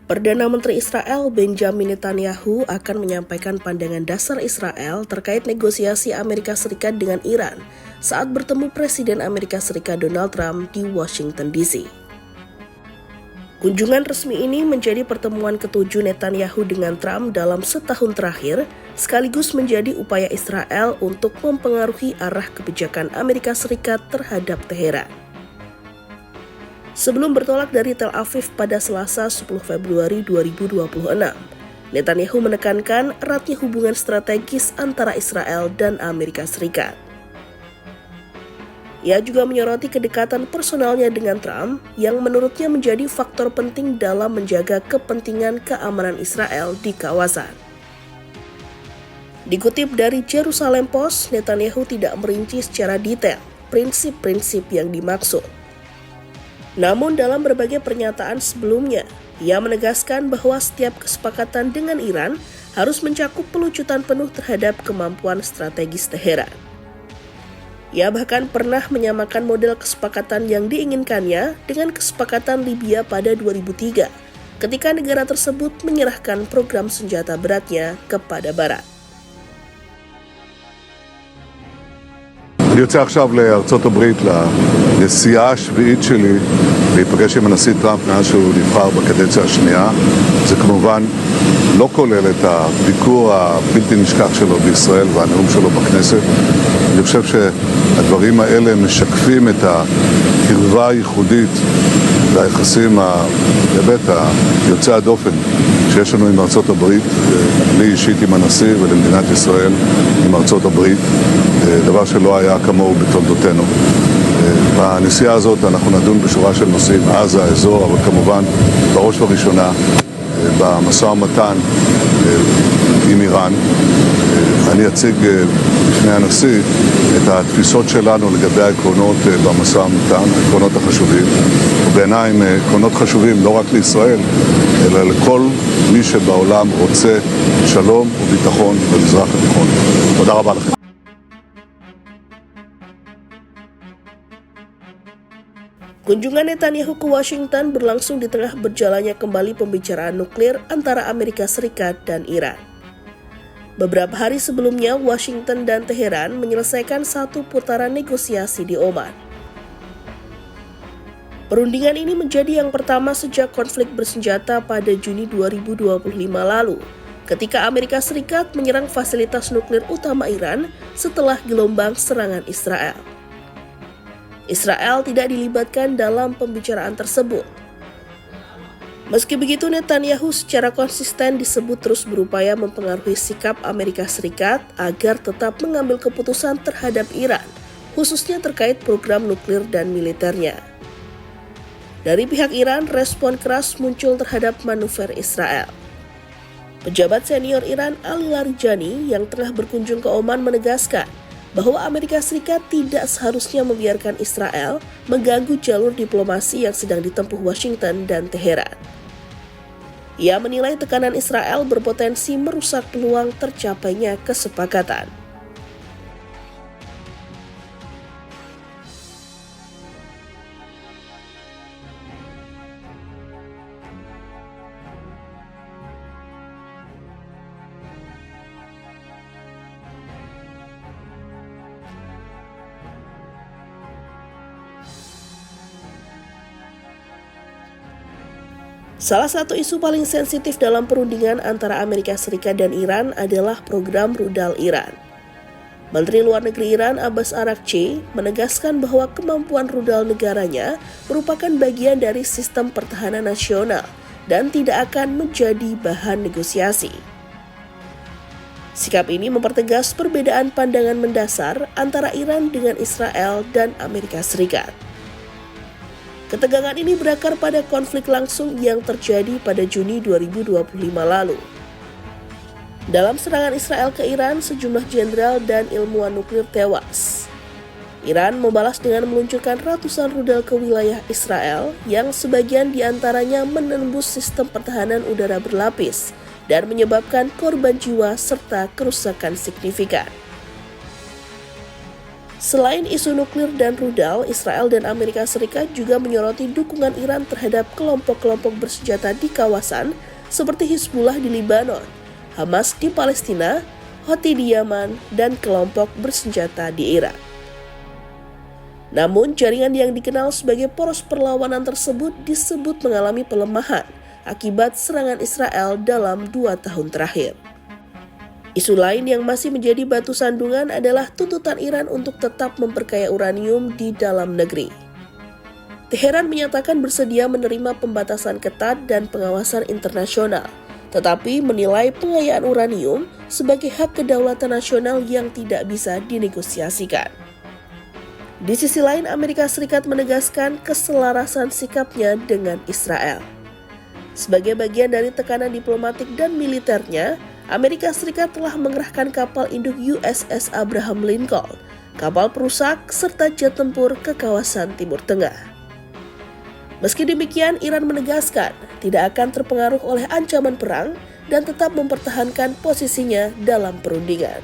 Perdana Menteri Israel Benjamin Netanyahu akan menyampaikan pandangan dasar Israel terkait negosiasi Amerika Serikat dengan Iran saat bertemu Presiden Amerika Serikat Donald Trump di Washington DC. Kunjungan resmi ini menjadi pertemuan ketujuh Netanyahu dengan Trump dalam setahun terakhir, sekaligus menjadi upaya Israel untuk mempengaruhi arah kebijakan Amerika Serikat terhadap Teheran. Sebelum bertolak dari Tel Aviv pada Selasa 10 Februari 2026, Netanyahu menekankan eratnya hubungan strategis antara Israel dan Amerika Serikat. Ia juga menyoroti kedekatan personalnya dengan Trump yang menurutnya menjadi faktor penting dalam menjaga kepentingan keamanan Israel di kawasan. Dikutip dari Jerusalem Post, Netanyahu tidak merinci secara detail prinsip-prinsip yang dimaksud. Namun dalam berbagai pernyataan sebelumnya, ia menegaskan bahwa setiap kesepakatan dengan Iran harus mencakup pelucutan penuh terhadap kemampuan strategis Teheran. Ia bahkan pernah menyamakan model kesepakatan yang diinginkannya dengan kesepakatan Libya pada 2003, ketika negara tersebut menyerahkan program senjata beratnya kepada Barat. אני יוצא עכשיו לארצות הברית לנסיעה השביעית שלי להיפגש עם הנשיא טראמפ מאז שהוא נבחר בקדנציה השנייה. זה כמובן לא כולל את הביקור הבלתי נשכח שלו בישראל והנאום שלו בכנסת. אני חושב שהדברים האלה משקפים את הקרבה הייחודית והיחסים באמת היוצא הדופן שיש לנו עם ארצות הברית, לי אישית עם הנשיא ולמדינת ישראל עם ארצות הברית, דבר שלא היה כמוהו בתולדותינו. בנסיעה הזאת אנחנו נדון בשורה של נושאים, עזה, האזור, אבל כמובן בראש ובראשונה במשא ומתן עם איראן. אני אציג בפני הנשיא את התפיסות שלנו לגבי העקרונות במשא ומתן, העקרונות החשובים. ובעיניי הם עקרונות חשובים לא רק לישראל, אלא לכל מי שבעולם רוצה שלום וביטחון במזרח התיכון. תודה רבה לכם. Kunjungan Netanyahu ke Washington berlangsung di tengah berjalannya kembali pembicaraan nuklir antara Amerika Serikat dan Iran. Beberapa hari sebelumnya, Washington dan Teheran menyelesaikan satu putaran negosiasi di Oman. Perundingan ini menjadi yang pertama sejak konflik bersenjata pada Juni 2025 lalu, ketika Amerika Serikat menyerang fasilitas nuklir utama Iran setelah gelombang serangan Israel. Israel tidak dilibatkan dalam pembicaraan tersebut. Meski begitu, Netanyahu secara konsisten disebut terus berupaya mempengaruhi sikap Amerika Serikat agar tetap mengambil keputusan terhadap Iran, khususnya terkait program nuklir dan militernya. Dari pihak Iran, respon keras muncul terhadap manuver Israel. Pejabat senior Iran Ali Larijani yang tengah berkunjung ke Oman menegaskan bahwa Amerika Serikat tidak seharusnya membiarkan Israel mengganggu jalur diplomasi yang sedang ditempuh Washington dan Teheran. Ia menilai tekanan Israel berpotensi merusak peluang tercapainya kesepakatan. Salah satu isu paling sensitif dalam perundingan antara Amerika Serikat dan Iran adalah program rudal Iran. Menteri Luar Negeri Iran Abbas Araghchi menegaskan bahwa kemampuan rudal negaranya merupakan bagian dari sistem pertahanan nasional dan tidak akan menjadi bahan negosiasi. Sikap ini mempertegas perbedaan pandangan mendasar antara Iran dengan Israel dan Amerika Serikat. Ketegangan ini berakar pada konflik langsung yang terjadi pada Juni 2025 lalu. Dalam serangan Israel ke Iran, sejumlah jenderal dan ilmuwan nuklir tewas. Iran membalas dengan meluncurkan ratusan rudal ke wilayah Israel yang sebagian diantaranya menembus sistem pertahanan udara berlapis dan menyebabkan korban jiwa serta kerusakan signifikan. Selain isu nuklir dan rudal, Israel dan Amerika Serikat juga menyoroti dukungan Iran terhadap kelompok-kelompok bersenjata di kawasan seperti Hizbullah di Lebanon, Hamas di Palestina, Houthi di Yaman, dan kelompok bersenjata di Irak. Namun, jaringan yang dikenal sebagai poros perlawanan tersebut disebut mengalami pelemahan akibat serangan Israel dalam 2 tahun terakhir. Isu lain yang masih menjadi batu sandungan adalah tuntutan Iran untuk tetap memperkaya uranium di dalam negeri. Teheran menyatakan bersedia menerima pembatasan ketat dan pengawasan internasional, tetapi menilai pengayaan uranium sebagai hak kedaulatan nasional yang tidak bisa dinegosiasikan. Di sisi lain, Amerika Serikat menegaskan keselarasan sikapnya dengan Israel. Sebagai bagian dari tekanan diplomatik dan militernya, Amerika Serikat telah mengerahkan kapal induk USS Abraham Lincoln, kapal perusak, serta jet tempur ke kawasan Timur Tengah. Meski demikian, Iran menegaskan tidak akan terpengaruh oleh ancaman perang dan tetap mempertahankan posisinya dalam perundingan.